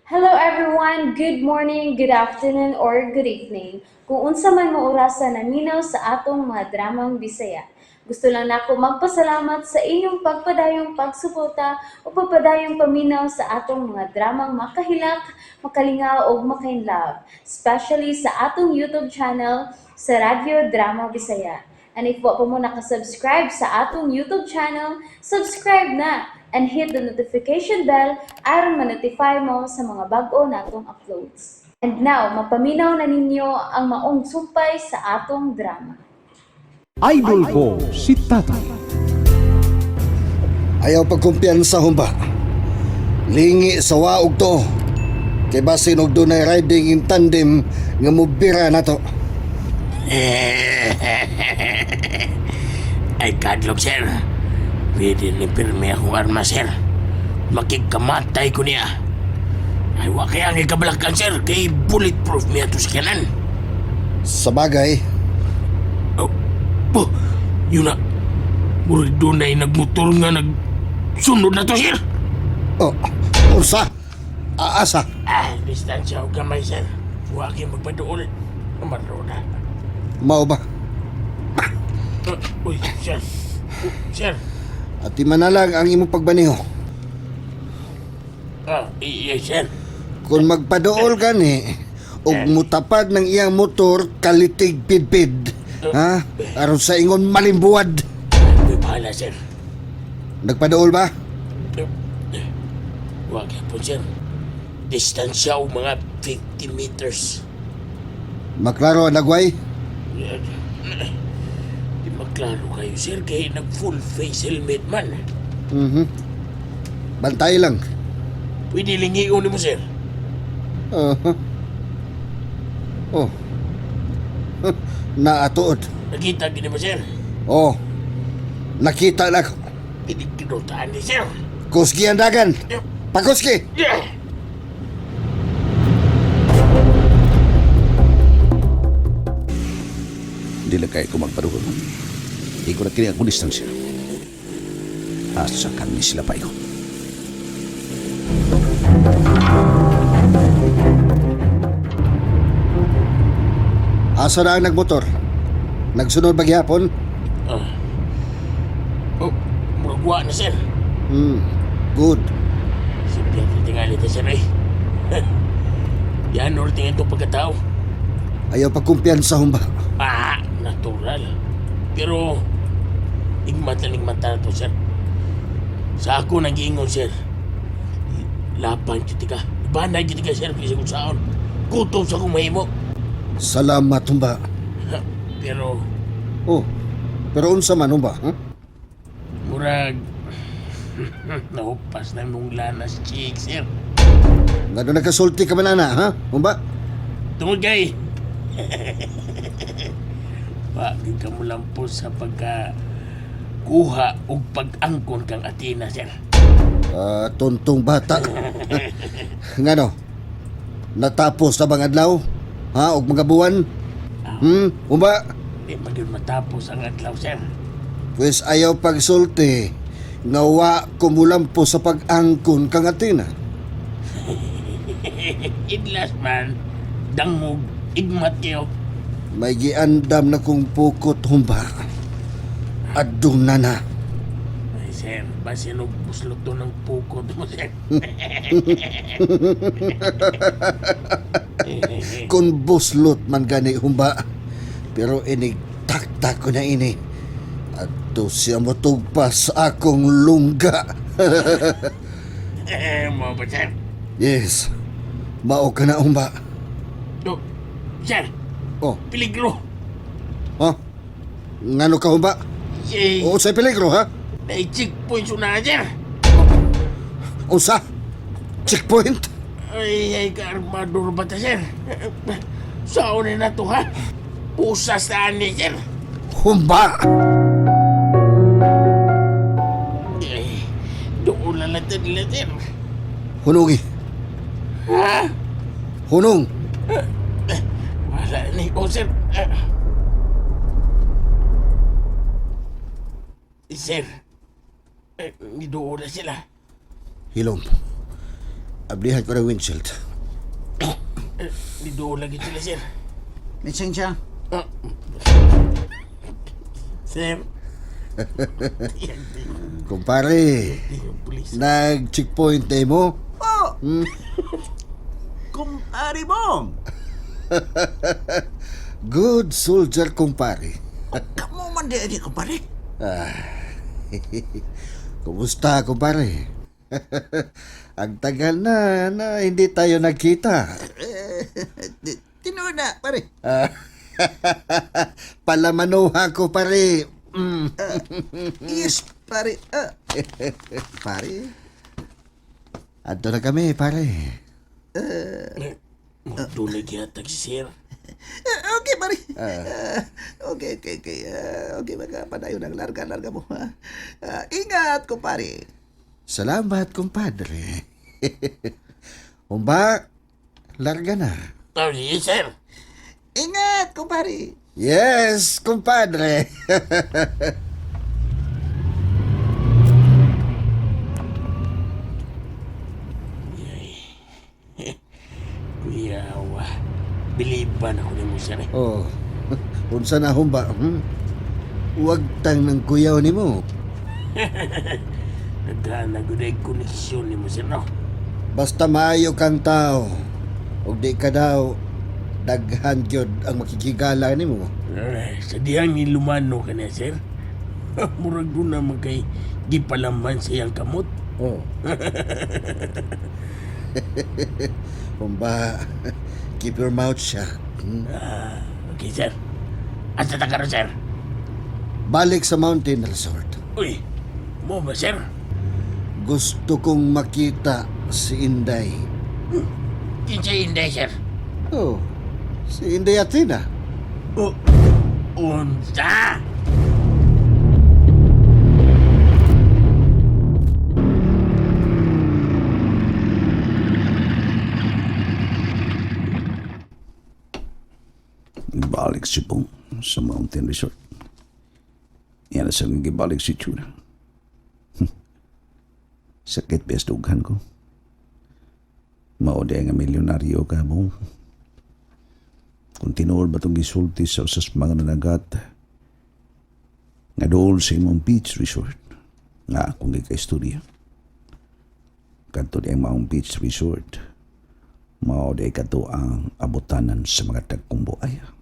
Hello everyone, good morning, good afternoon, or good evening. Kung unsa man mo orasan naminaw sa atong mga dramang Bisaya. Gusto lang nako magpasalamat sa inyong pagpadayong pagsuporta o pagpadayong paminaw sa atong mga dramang makahilak, makalingaw o makainlove, especially sa atong YouTube channel sa Radyo Drama Bisaya. And if wa pa mo nakasubscribe sa atong YouTube channel, subscribe na and hit the notification bell aron ma-notify mo sa mga bag-o natong uploads. And now, mapaminaw na ninyo ang maong sumpay sa atong drama. Idol ko si Tatay. Ayaw pagkumpiyansa humba. Lingi sa waog to. Kay basin og dunay riding in tandem nga mubira na to. Ay kadlok sir. Pwede ni pirmi akong arma sir. Makikamatay ko niya. Ay wa kaya ang ikabalakan sir. Kay bulletproof niya to sa kanan. Sa bagay, Oh, yun na. Murag doon ay nagmotor nga nagsunod na to sir. oh, unsa? Aasa? Distansya o gamay sir. Huwag kayo magpadool. Amaro na. Mao ba? Uy, sir. Sir. At manalang ang imong pagbaniho. Iya sir. Kung magpadool gani og mutapad ng iyang motor kalitig pidpid. Ha? Aron sa ingon malimbuwad. May bahala sir. Nagpadool ba? Huwag kayo po sir. Distansya o mga 50 meters. Maklaro ang nagway? Di maklaro kayo sir kaya nag full face helmet man. Bantay lang. Pwede lingiyon mo sir. Uh-huh. Oh. Naatuod. Nakita gini mo sir. Oh. Nakita na ko. Hindi kinutaan ni sir. Kuski ang dagan. Pakuski! Yeah. Dili kay ko magpadugon. Di ko na kini ang distansya. Asa kami sila pa iko. Asa na ang nagmotor? Nagsunod ba gyapon? Oh, muragwa na sir. Good. Simple ang tingali na sir eh. Yan or tingin itong pagkatao. Ayaw pagkumpiyansa humba. Natural. Pero, igmata na to sir. Sa ako nag-iingon sir. Lapan kita ka. Banay kita ka sir. Kasi kung saan. Kutom sa kong mahimo. Salamat humba. Pero, Oh. Pero unsa man humba? Huh? murag... Nahupas na mong lanas chick sir. Ngano nagkasulti ka man ana, ha? Humba? Tungod kay. Bakit ka mo lang po sa pagka kuha o pag-angkon kang Athena, sir? Tontong bata. Ngano? Natapos na bang adlaw? Ha? Og mga buwan? Humba? Di maging matapos ang adlaw, sir. Pues ayaw pagsulti. Ngawa kumulampo sa pag-angkon kang Athena. Idlas man, dangog, igmat kayo. May giandam na kong pukot humba. Aduna na. Ay, sir, basin og buslot to ng pukod mo, sir. Kung buslot man gani humba. Pero inigtaktak ko na ini. Ato siya motugpas sa akong lungga. Mo ba, sir? Yes. Mao ka na humba. Oh, sir, Oh, peligro. ha? Ngano ka humba? Eh, Oo, sa peligro ha? na-checkpoint na, sir. Unsa? Checkpoint? Ay, ka-armador ba ta, sir? Saan na to, ha? Pusas na ni, sir. Humba! Doon lang natin nila, sir. Hunungi. Ha? Hunong. Wala ni ko, sir. Sir, doon na sila. Hilom. Ablihan ko ng windshield. Di doon lagi sila, sir. Lisensya. Ah. Sir. Kumpare, Yung pulis. nag-checkpoint na mo? Oh! Kumpari Bong! Good soldier, kumpare. Kamu man di kumpare. Kumusta, kumpare? Ang tagal na hindi tayo nagkita. Tinood na, pare. Palamanuha ko, pare. Yes, pare. Pare. Ato na kami, pare. Magdulay yata si sir. Okay, pare. Okay. Okay, magpadayo ng larga mo. Ingat, kumpare. Salamat, kumpadre. Umba, larga na. Oh, yes, sir. Ingat, kumpare. Yes, kumpadre. Kuyawa. Biliban ako ni mo, sir. Oh, unsa na humba? Huwag tang ng kuyaw ni mo. Naghanag na koneksyon ni mo, sir, no? Basta maayo kang tao. Ug di ka daw daghan gyud ang makikigala nimo. Sa diyang nilumano ka na, sir. Murag doon naman kay gipalaman sa iyang kamot. Oh. Kumba, keep your mouth shut. Okay, sir. Asa ta ka ro, sir? Balik sa mountain resort. Uy, mo ba, sir? Gusto kong makita si Inday. Kinsa Inday, sir? Oh, si Inday Athena. Oh, unsa? Balik si Pong sa Mountain Resort. Yan na sa gibalik si Chura. Sakit bestugan ko. Mao nga milyonaryo ka mo. Kung tinuol ba itong gisulti sa usas mga nanagat nga dool sa imong beach resort nga akong gika-istorya. Kanto di ang maong beach resort mao di kato ang abutanan sa mga tagkong buaya.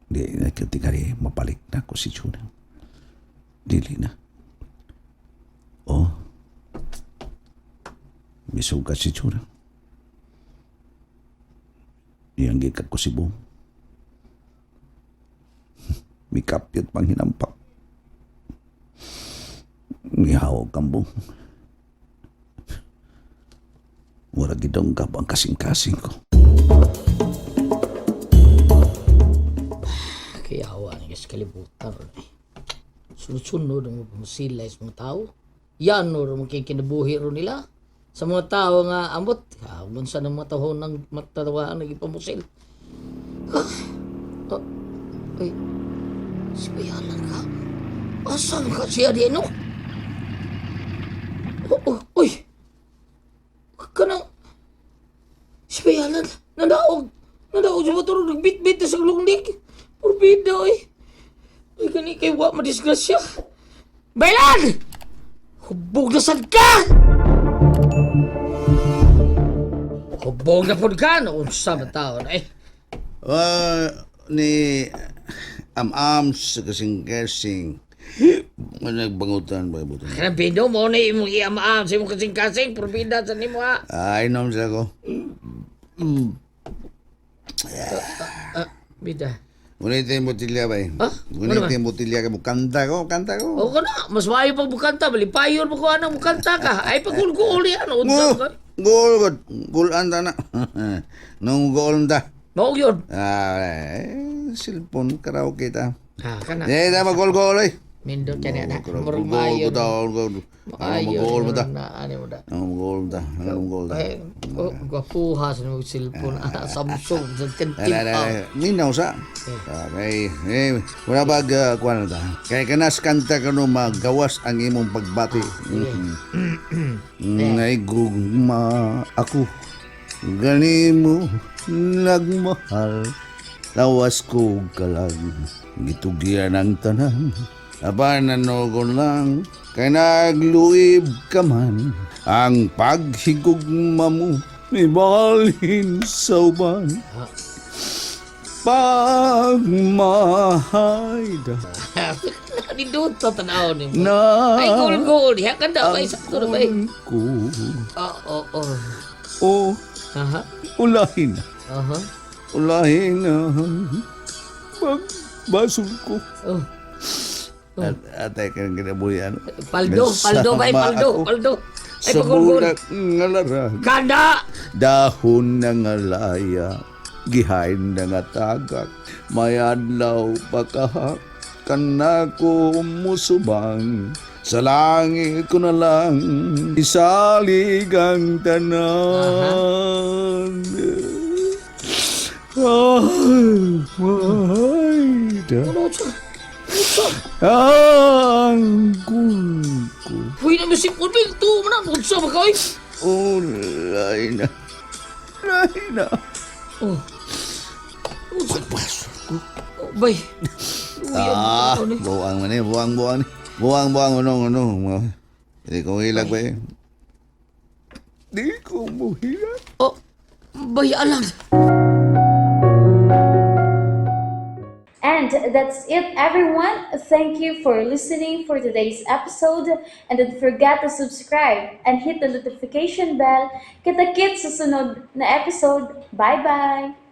Di na katigari mapalik na ko si Chuna. Dili na. Oh, misuga si Chuna. Yang gikat ko si Bong. Mikapyat pang hinampak. Ngihawag kang Bong. Wala gidonggap ang kasing-kasing ko. Kaya awa nga sa kalibutan. Sunod-sunod ang mapamusilay sa mga tao. Yan o rin makikinabuhi ro nila. Sa mga tao nga amot, kawan sa ng mga tao ng matawaan ng ipamusil. Ay, si Bayalan ka? Asan ka siya di, no? Uy! Kanang, si Bayalan, nadaog sa motor, nagbit-bit na sa lungnig. Purbida, oy. Ay, gani kay wa madisgrasya. Bayalan! Hubog na sad ka! Hubog na pod ka, naunsa man tao na eh. Ni am-am sa kasing-kasing. Nagbangutan ba ibutan? Kanang pindo mo na imong iamaam sa imong kasing-kasing, purbida sa nimo ha. Inom sila ko. Bida. Ngunit yung botilya ba eh? Ah? Ngunit Ano ba? yung botilya ka mo. Kanta ko. O ka na, mas maayo pag bukanta, balipayon mo ko anong bukanta ka. Ay, pagkul-kul yan, unsa ka. Goal. Gulan ta na. Nung goal ta. Maog yun. Cellphone karaoke ta. Ha, ka na. Eh, ta mag-goal eh. Mindot ka na. Murag Goal maayo. mo ta. Goal mo ta. Ano mo da. Goal ta. Anong goal ta? Ay, gwapuha sa mga cellphone. Samsung, sa tintin. Ninaw sa. Okay. Wala ba kuha na ta? Kaya kanas kanta ka no magawas ang imong pagbati. Ngay gugma ako, gani mo nagmahal. Lawas ko kalag, gitugyan ang tanan. Abanano ko lang, kay nagluib ka man. Ang paghigugma mo, may balhin sa uban. Pagmahayda Nindot to tanaw ni mo. na Ay, gol. Ya kan daw ay sakto na ba eh. ko. Oo. O, Aha. ulahin na. Aha. Ulahin na. Pagbasol ko. Oh. Atay ka ng kinabuyan. Paldo ba? Paldo. Ay, Sa pagulgol. bulak nga larag. Kanda! Dahon na nga laya. Gihain na nga tagak. May adlaw pagkahak. Kana ko musubang. Sa langit ko na lang isalig ang tanan. Ay, mahayda. Ano siya? Ang kulko. Uy, na misip ko din. Ito, manan. Unsa ba kayo? Ulay na. Ulay na. Oh. Unsa? Oh, bay. Buang man eh. Buang ni. Buang. Ano. Hindi ko hilag ba eh. Di ko mo hilag. Oh, bay, alam. And that's it, everyone. Thank you for listening for today's episode. And don't forget to subscribe and hit the notification bell. Kita-kits sa sunod na episode. Bye-bye!